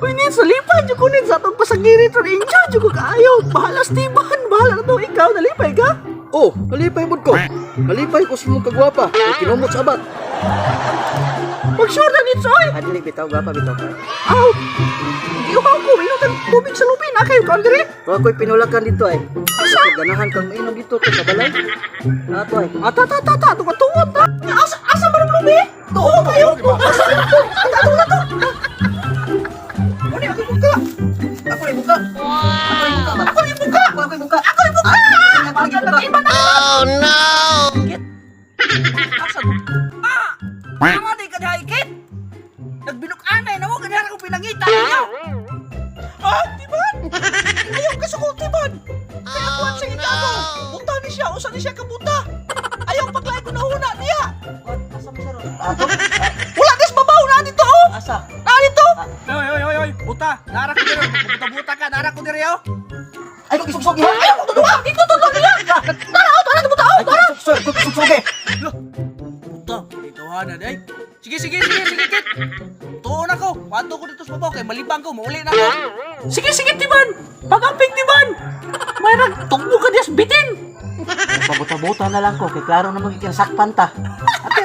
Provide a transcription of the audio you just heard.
Uy, Nins, nalipay dyan ko, Nins. Sa itong pasagiri ito, Injo, dyan ko kaayaw. Bahala, Steven. Bahala na to. Ikaw, nalipay ka? Oh, nalipay mo ko. Nalipay ko sa mong kagwapa. Kinumot sa abat. Mag-sure na, Nins, oy. Adilig, bitaw, gwapa, bitaw. Aw, hindi ko ako. Inutan tubig sa lupin. Kayo, Andre. Kung ako'y pinulakan dito ay. Asa? Ganahan kang mainom dito to sa balay. Ato ay. Tata, tuwa-tuwa ta. Asa ba ng lubi? Tuwa kayo. Asa ba ito? Ato na to. Muni, ako yung buka. Ako ay buka. Ako yung buka. Ako ay buka. Ako yung buka. Iba na. Oh no! Asa mo? Tama di ka dahikit. Nagbinuk-anay na mo. Ganyan ako pinangita niya. Tiban! Ayaw ka sa kultiban! Kaya kuwan sa ita mo! Buta ni siya! Usa ni siya kabuta! Ayaw paglay ko nahuna niya! Asa mo sa ron? Wala des babaw na dito oh! Asa? Na dito! Oy, buta! Nara ko dire, buta-buta ka, nara ko dire, oh! Ay, kung isugsog yan. Ayaw ko tutuwa! Dito tutuwa niya! Tara oh! Tara buta oh! Tara! Isugsog eh. Buta, ito na, day! Sige, kit! Tuon ako! Pato ko dito sa babaw, kay malibang ko, mauli na ako! Sige, Tiban! Pagamping Tiban! May nagtugbo ka diyas bitin! Pabuta-buta na lang ko. Kay klaro na magiging sakpan ta. Ate,